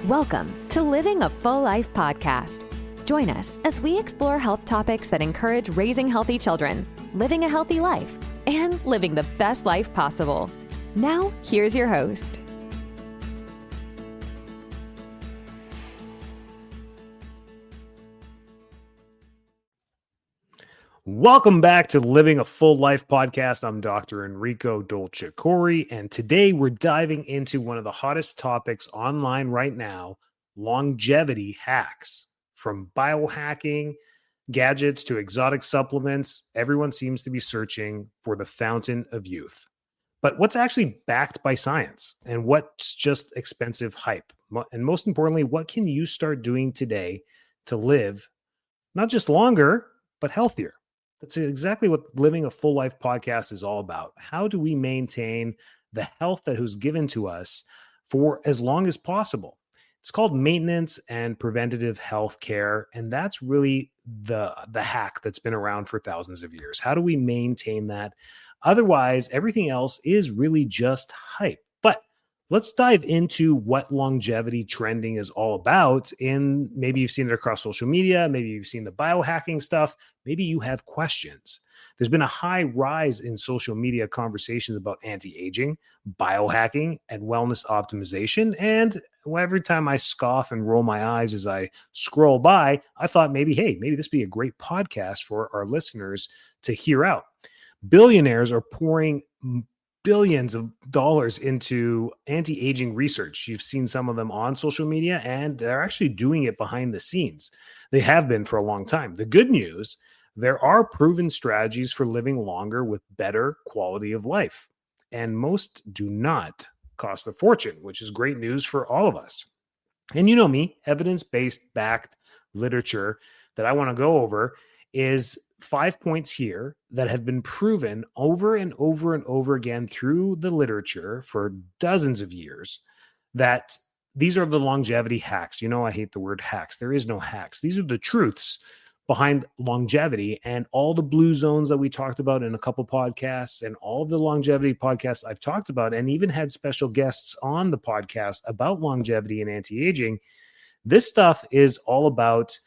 Welcome to Living a Full Life podcast. Join us as we explore health topics that encourage raising healthy children, living a healthy life, and living the best life possible. Now, here's your host. Welcome back to Living a Full Life podcast. I'm Dr. Enrico Dolce-Corri, and today we're diving into one of the hottest topics online right now, longevity hacks. From biohacking, gadgets to exotic supplements, everyone seems to be searching for the fountain of youth. But what's actually backed by science, and what's just expensive hype? And most importantly, what can you start doing today to live not just longer, but healthier? That's exactly what Living a Full Life podcast is all about. How do we maintain the health that was given to us for as long as possible? It's called maintenance and preventative health care, and that's really the hack that's been around for thousands of years. How do we maintain that? Otherwise, everything else is really just hype. But let's dive into what longevity trending is all about. And maybe you've seen it across social media. Maybe you've seen the biohacking stuff. Maybe you have questions. There's been a high rise in social media conversations about anti-aging, biohacking, and wellness optimization. And every time I scoff and roll my eyes as I scroll by, I thought maybe this would be a great podcast for our listeners to hear out. Billionaires are pouring billions of dollars into anti-aging research. You've seen some of them on social media, and they're actually doing it behind the scenes. They have been for a long time. The good news, there are proven strategies for living longer with better quality of life, and most do not cost a fortune, which is great news for all of us. And you know me, evidence-based backed literature that I want to go over is 5 points here that have been proven over and over and over again through the literature for dozens of years that these are the longevity hacks. You know, I hate the word hacks. There is no hacks. These are the truths behind longevity, and all the blue zones that we talked about in a couple podcasts and all of the longevity podcasts I've talked about, and even had special guests on the podcast about longevity and anti-aging. This stuff is all about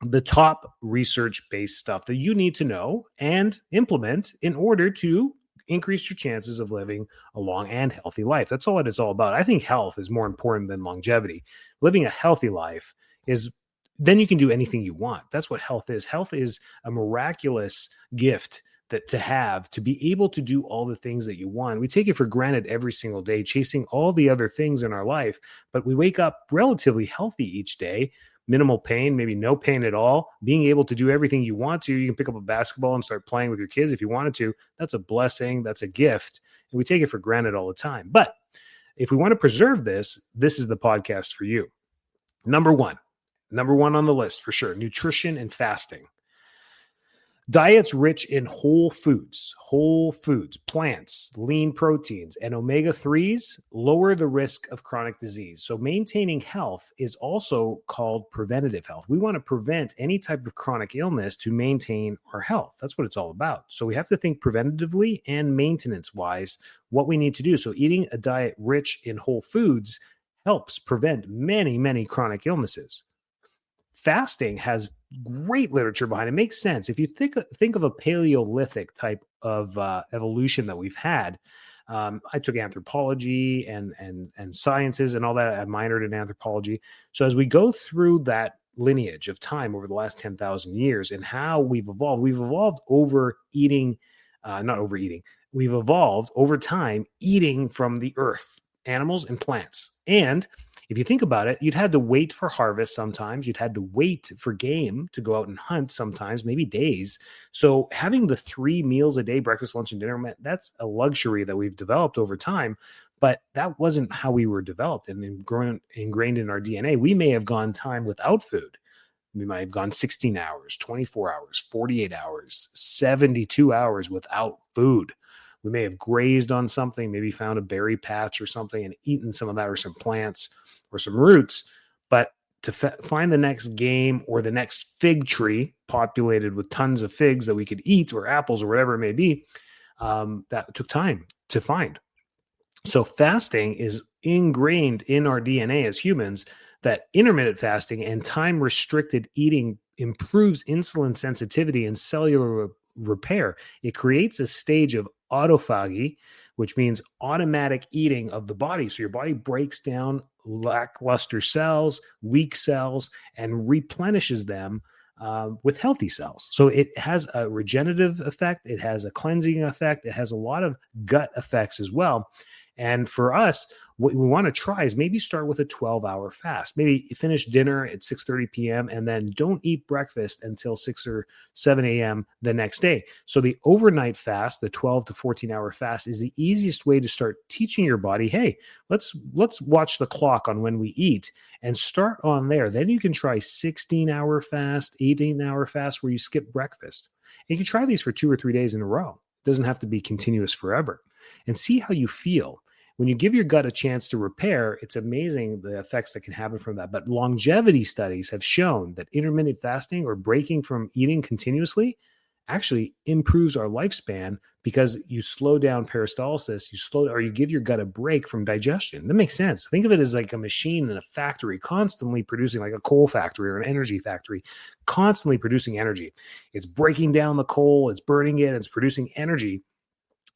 the top research-based stuff that you need to know and implement in order to increase your chances of living a long and healthy life. That's all it is all about. I think health is more important than longevity. Living a healthy life is, then you can do anything you want. That's what health is. Health is a miraculous gift that to have, to be able to do all the things that you want. We take it for granted every single day, chasing all the other things in our life, but we wake up relatively healthy each day. Minimal pain, maybe no pain at all, being able to do everything you want to. You can pick up a basketball and start playing with your kids if you wanted to. That's a blessing. That's a gift. And we take it for granted all the time. But if we want to preserve this, this is the podcast for you. Number one on the list for sure, nutrition and fasting. Diets rich in whole foods, plants, lean proteins, and omega-3s lower the risk of chronic disease. So maintaining health is also called preventative health. We want to prevent any type of chronic illness to maintain our health. That's what it's all about. So we have to think preventatively and maintenance-wise what we need to do. So eating a diet rich in whole foods helps prevent many, many chronic illnesses. Fasting has great literature behind it. It makes sense. If you think of a Paleolithic type of evolution that we've had, I took anthropology and sciences and all that. I minored in anthropology. So as we go through that lineage of time over the last 10,000 years and how we've evolved over eating, not overeating. We've evolved over time eating from the earth, animals and plants. And if you think about it, you'd had to wait for harvest sometimes. You'd had to wait for game to go out and hunt sometimes, maybe days. So having the 3 meals a day, breakfast, lunch, and dinner, that's a luxury that we've developed over time. But that wasn't how we were developed and ingrained in our DNA. We may have gone time without food. We might have gone 16 hours, 24 hours, 48 hours, 72 hours without food. We may have grazed on something, maybe found a berry patch or something and eaten some of that or some plants or some roots. But to find the next game or the next fig tree populated with tons of figs that we could eat or apples or whatever it may be, that took time to find. So fasting is ingrained in our DNA as humans, that intermittent fasting and time restricted eating improves insulin sensitivity and cellular repair. It creates a stage of autophagy, which means automatic eating of the body. So your body breaks down lackluster cells, weak cells, and replenishes them with healthy cells. So it has a regenerative effect, it has a cleansing effect, it has a lot of gut effects as well. And for us, what we want to try is maybe start with a 12-hour fast. Maybe finish dinner at 6:30 p.m. and then don't eat breakfast until 6 or 7 a.m. the next day. So the overnight fast, the 12 to 14-hour fast, is the easiest way to start teaching your body, hey, let's watch the clock on when we eat and start on there. Then you can try 16-hour fast, 18-hour fast where you skip breakfast. And you can try these for 2 or 3 days in a row. It doesn't have to be continuous forever. And see how you feel. When you give your gut a chance to repair, it's amazing the effects that can happen from that. But longevity studies have shown that intermittent fasting or breaking from eating continuously actually improves our lifespan because you slow down peristalsis, you give your gut a break from digestion. That makes sense. Think of it as like a machine in a factory constantly producing, like a coal factory or an energy factory, constantly producing energy. It's breaking down the coal, it's burning it, it's producing energy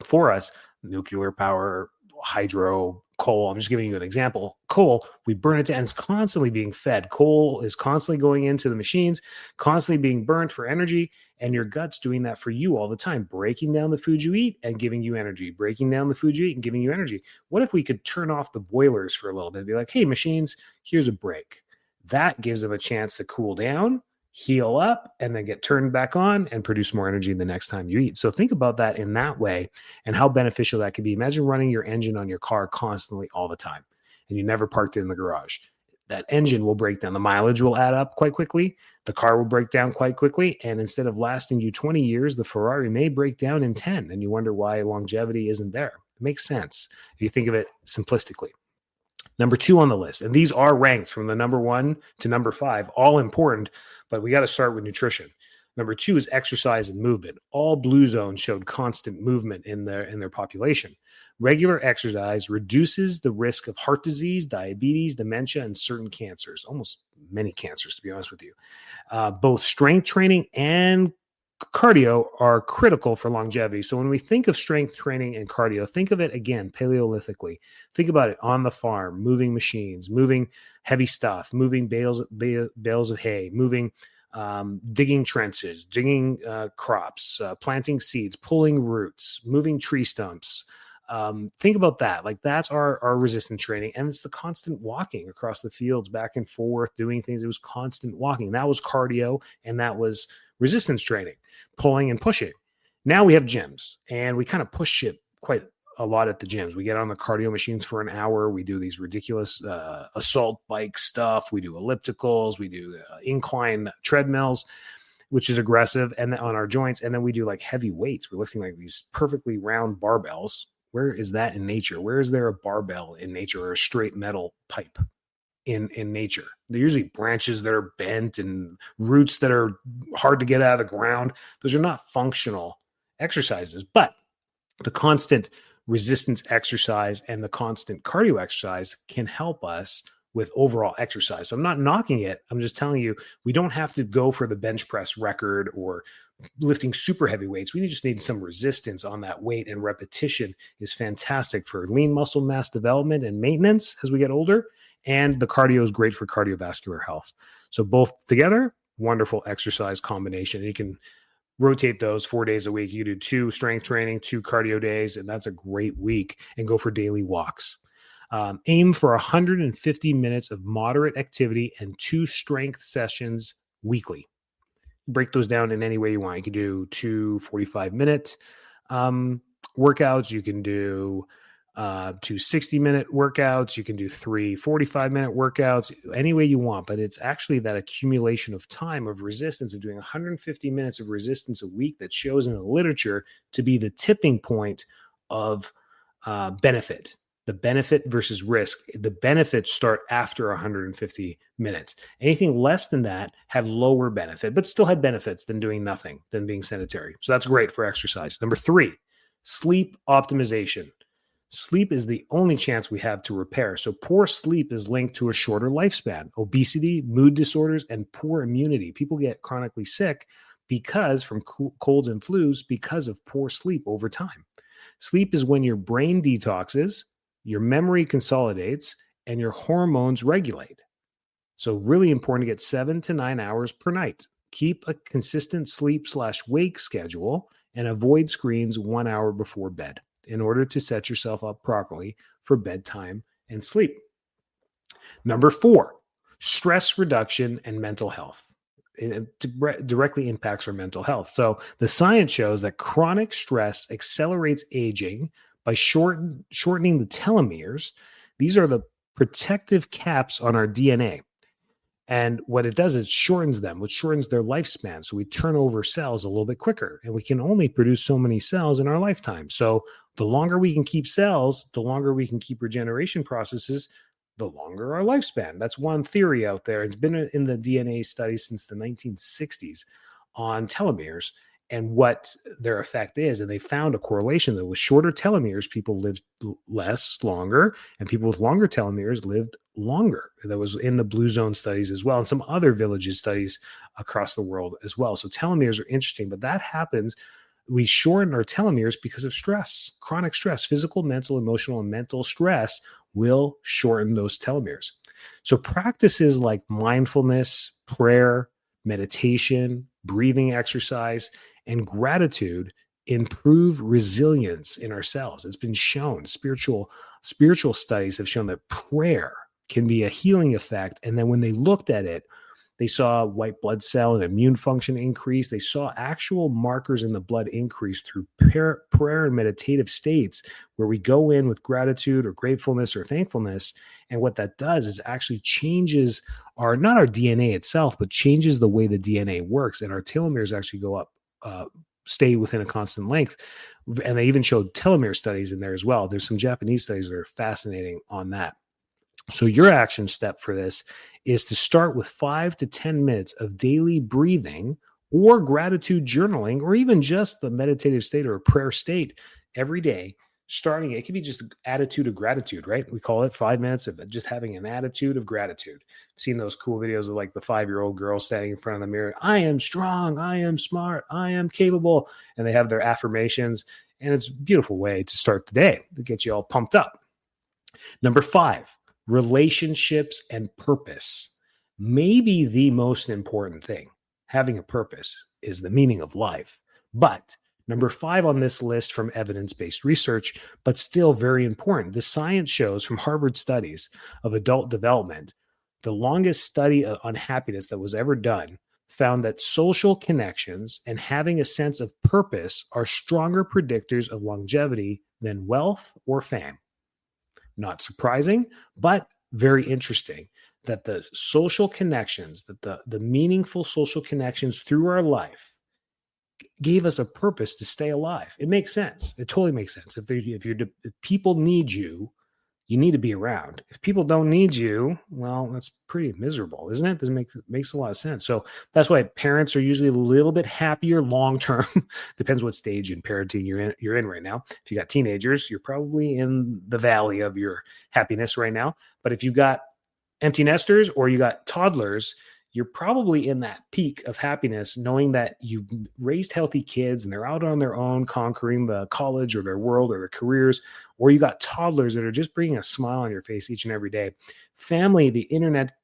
for us. Nuclear power, hydro, coal. I'm just giving you an example. Coal, we burn it down. It's constantly being fed. Coal is constantly going into the machines, constantly being burnt for energy. And your gut's doing that for you all the time, breaking down the food you eat and giving you energy, breaking down the food you eat and giving you energy. What if we could turn off the boilers for a little bit and be like, hey, machines, here's a break. That gives them a chance to cool down, heal up, and then get turned back on and produce more energy the next time you eat. So think about that in that way and how beneficial that could be. Imagine running your engine on your car constantly all the time and you never parked it in the garage. That engine will break down. The mileage will add up quite quickly. The car will break down quite quickly. And instead of lasting you 20 years, the Ferrari may break down in 10. And you wonder why longevity isn't there. It makes sense if you think of it simplistically. Number 2 on the list, and these are ranked from the number 1 to number 5, all important, but we got to start with nutrition. Number 2 is exercise and movement. All blue zones showed constant movement in their population. Regular exercise reduces the risk of heart disease, diabetes, dementia, and certain cancers, almost many cancers, to be honest with you. Both strength training and cardio are critical for longevity. So when we think of strength training and cardio, think of it again, paleolithically. Think about it on the farm, moving machines, moving heavy stuff, moving bales of hay, moving, digging trenches, digging crops, planting seeds, pulling roots, moving tree stumps. Think about that. Like that's our resistance training. And it's the constant walking across the fields, back and forth, doing things. It was constant walking. That was cardio, and that was resistance training, pulling and pushing. Now we have gyms, and we kind of push it quite a lot at the gyms. We get on the cardio machines for an hour. We do these ridiculous assault bike stuff. We do ellipticals. We do incline treadmills, which is aggressive, and on our joints. And then we do like heavy weights. We're lifting like these perfectly round barbells. Where is that in nature? Where is there a barbell in nature or a straight metal pipe in nature? They're usually branches that are bent and roots that are hard to get out of the ground. Those are not functional exercises, but the constant resistance exercise and the constant cardio exercise can help us with overall exercise. So I'm not knocking it. I'm just telling you, we don't have to go for the bench press record or lifting super heavy weights. We just need some resistance on that weight, and repetition is fantastic for lean muscle mass development and maintenance as we get older. And the cardio is great for cardiovascular health. So both together, wonderful exercise combination. You can rotate those 4 days a week. You do 2 strength training, 2 cardio days, and that's a great week. And go for daily walks. Aim for 150 minutes of moderate activity and 2 strength sessions weekly. Break those down in any way you want. You can do 2 45-minute workouts. You can do 2 60-minute workouts. You can do 3 45-minute workouts, any way you want. But it's actually that accumulation of time of resistance of doing 150 minutes of resistance a week that shows in the literature to be the tipping point of benefit. The benefit versus risk. The benefits start after 150 minutes. Anything less than that had lower benefit, but still had benefits than doing nothing, than being sedentary. So that's great for exercise. Number 3, sleep optimization. Sleep is the only chance we have to repair. So poor sleep is linked to a shorter lifespan, obesity, mood disorders, and poor immunity. People get chronically sick because from colds and flus because of poor sleep over time. Sleep is when your brain detoxes, your memory consolidates, and your hormones regulate. So really important to get 7 to 9 hours per night. Keep a consistent sleep/wake schedule and avoid screens 1 hour before bed in order to set yourself up properly for bedtime and sleep. Number 4, stress reduction and mental health. It directly impacts our mental health. So the science shows that chronic stress accelerates aging by shortening the telomeres. These are the protective caps on our DNA. And what it does is it shortens them, which shortens their lifespan. So we turn over cells a little bit quicker, and we can only produce so many cells in our lifetime. So the longer we can keep cells, the longer we can keep regeneration processes, the longer our lifespan. That's one theory out there. It's been in the DNA studies since the 1960s on telomeres and what their effect is. And they found a correlation that with shorter telomeres, people lived longer, and people with longer telomeres lived longer. That was in the blue zone studies as well, and some other villages studies across the world as well. So telomeres are interesting, but that happens. We shorten our telomeres because of stress, chronic stress, physical, mental, emotional, and mental stress will shorten those telomeres. So practices like mindfulness, prayer, meditation, breathing exercise, and gratitude improve resilience in our cells. It's been shown, spiritual studies have shown that prayer can be a healing effect. And then when they looked at it, they saw white blood cell and immune function increase. They saw actual markers in the blood increase through prayer and meditative states where we go in with gratitude or gratefulness or thankfulness. And what that does is actually changes not our DNA itself, but changes the way the DNA works. And our telomeres actually go up, stay within a constant length. And they even showed telomere studies in there as well. There's some Japanese studies that are fascinating on that. So your action step for this is to start with 5 to 10 minutes of daily breathing or gratitude journaling, or even just the meditative state or a prayer state every day. Starting, it can be just an attitude of gratitude, right? We call it 5 minutes of just having an attitude of gratitude. I've seen those cool videos of like the 5-year-old girl standing in front of the mirror. I am strong. I am smart. I am capable. And they have their affirmations. And it's a beautiful way to start the day to get you all pumped up. Number 5, relationships and purpose. Maybe the most important thing, having a purpose, is the meaning of life. But number 5 on this list from evidence-based research, but still very important. The science shows from Harvard studies of adult development, the longest study on happiness that was ever done found that social connections and having a sense of purpose are stronger predictors of longevity than wealth or fame. Not surprising, but very interesting that the social connections, that the meaningful social connections through our life gave us a purpose to stay alive. It makes sense. It totally makes sense. If people need you, you need to be around. If people don't need you, well, that's pretty miserable, isn't it? It makes a lot of sense. So that's why parents are usually a little bit happier long-term. Depends what stage in parenting you're in right now. If you got teenagers, you're probably in the valley of your happiness right now. But if you got empty nesters or you got toddlers, you're probably in that peak of happiness, knowing that you raised healthy kids and they're out on their own, conquering the college or their world or their careers, or you got toddlers that are just bringing a smile on your face each and every day. Family, the internet,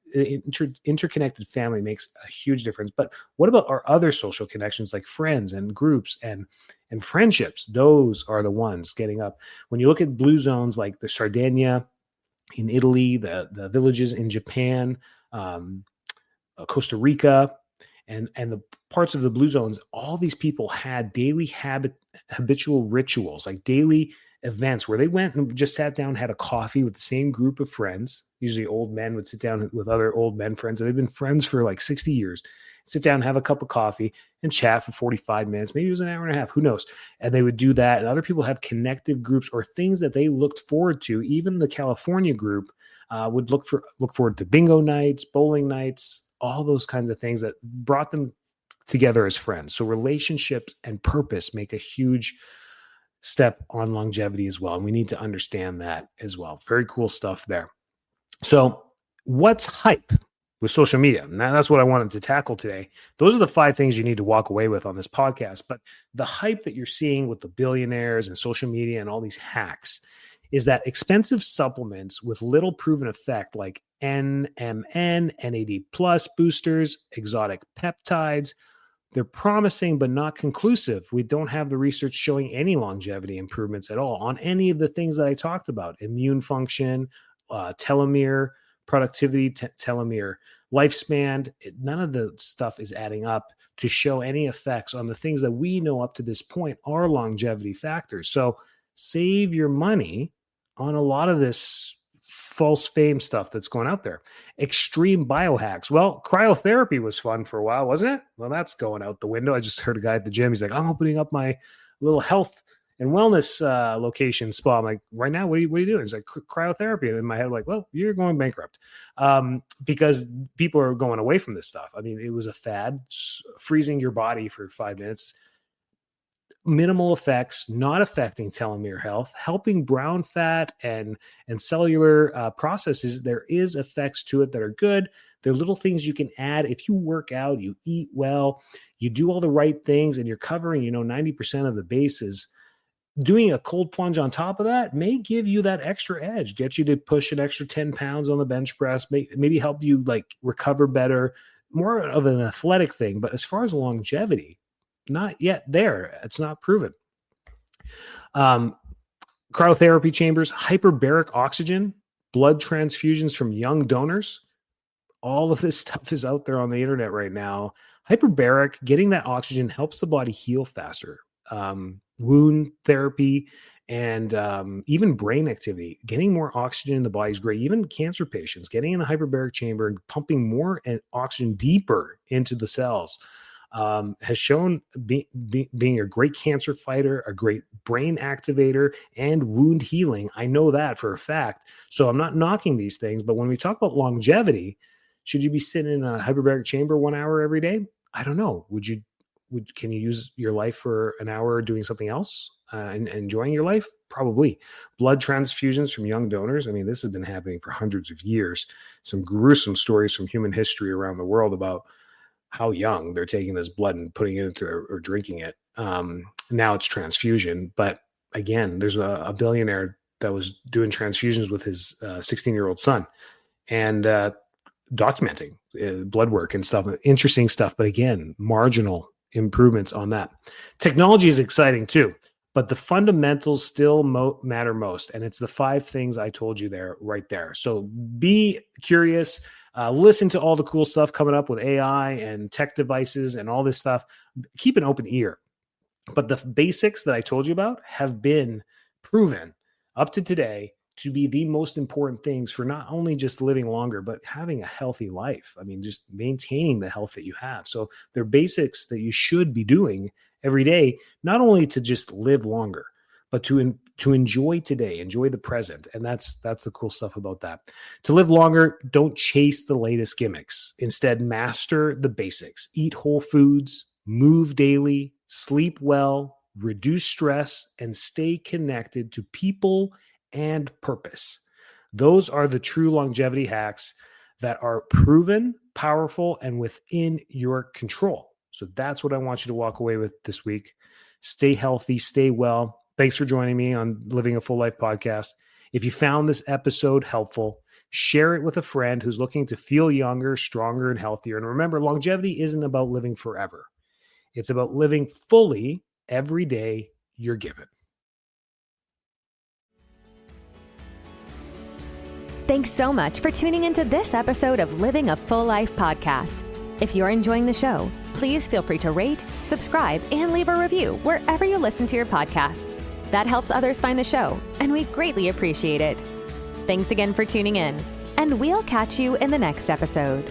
interconnected family makes a huge difference. But what about our other social connections like friends and groups and friendships? Those are the ones getting up. When you look at blue zones like the Sardinia in Italy, the villages in Japan, Costa Rica, and the parts of the blue zones, all these people had daily habitual rituals, like daily events where they went and just sat down, had a coffee with the same group of friends. Usually old men would sit down with other old men friends, and they've been friends for like 60 years, sit down, have a cup of coffee and chat for 45 minutes. Maybe it was an hour and a half, who knows? And they would do that. And other people have connective groups or things that they looked forward to. Even the California group would look forward to bingo nights, bowling nights, all those kinds of things that brought them together as friends. So relationships and purpose make a huge step on longevity as well. And we need to understand that as well. Very cool stuff there. So what's hype with social media? And that's what I wanted to tackle today. Those are the 5 things you need to walk away with on this podcast. But the hype that you're seeing with the billionaires and social media and all these hacks is that expensive supplements with little proven effect like NMN, NAD plus boosters, exotic peptides, they're promising but not conclusive. We don't have the research showing any longevity improvements at all on any of the things that I talked about: immune function, telomere, productivity, telomere, lifespan. None of the stuff is adding up to show any effects on the things that we know up to this point are longevity factors. So save your money on a lot of this false fame stuff that's going out there. Extreme biohacks. Well, cryotherapy was fun for a while, wasn't it? Well, that's going out the window. I just heard a guy at the gym. He's like, I'm opening up my little health and wellness location spa. I'm like, right now, what are you doing? He's like, cryotherapy. And in my head, I'm like, well, you're going bankrupt because people are going away from this stuff. I mean, it was a fad, freezing your body for 5 minutes. Minimal effects, not affecting telomere health, helping brown fat and cellular processes. There is effects to it that are good. There are little things you can add. If you work out, you eat well, you do all the right things, and you're covering, 90% of the bases. Doing a cold plunge on top of that may give you that extra edge, get you to push an extra 10 pounds on the bench press, maybe help you recover better, more of an athletic thing. But as far as longevity, not yet there. It's not proven. Cryotherapy chambers, hyperbaric oxygen, blood transfusions from young donors. All of this stuff is out there on the internet right now. Hyperbaric, getting that oxygen helps the body heal faster. Wound therapy and even brain activity. Getting more oxygen in the body is great. Even cancer patients, getting in a hyperbaric chamber and pumping more oxygen deeper into the cells has shown being a great cancer fighter, a great brain activator, and wound healing. I know that for a fact. So I'm not knocking these things, but when we talk about longevity, should you be sitting in a hyperbaric chamber 1 hour every day? I don't know. Can you use your life for an hour doing something else and enjoying your life? Probably. Blood transfusions from young donors. I mean, this has been happening for hundreds of years. Some gruesome stories from human history around the world about how young they're taking this blood and putting it into or drinking it. Now it's transfusion. But again, there's a billionaire that was doing transfusions with his 16-year-old son and documenting blood work and stuff. Interesting stuff. But again, marginal improvements on that. Technology is exciting too, but the fundamentals still matter most. And it's the 5 things I told you there, right there. So be curious, listen to all the cool stuff coming up with AI and tech devices and all this stuff. Keep an open ear. But the basics that I told you about have been proven up to today to be the most important things for not only just living longer, but having a healthy life. I mean, just maintaining the health that you have. So they're basics that you should be doing every day, not only to just live longer, but to enjoy today, enjoy the present. And that's the cool stuff about that. To live longer, don't chase the latest gimmicks. Instead, master the basics. Eat whole foods, move daily, sleep well, reduce stress, and stay connected to people and purpose. Those are the true longevity hacks that are proven, powerful, and within your control. So that's what I want you to walk away with this week. Stay healthy, stay well. Thanks for joining me on Living a Full Life podcast. If you found this episode helpful, share it with a friend who's looking to feel younger, stronger, and healthier. And remember, longevity isn't about living forever. It's about living fully every day you're given. Thanks so much for tuning into this episode of Living a Full Life podcast. If you're enjoying the show, please feel free to rate, subscribe, and leave a review wherever you listen to your podcasts. That helps others find the show, and we greatly appreciate it. Thanks again for tuning in, and we'll catch you in the next episode.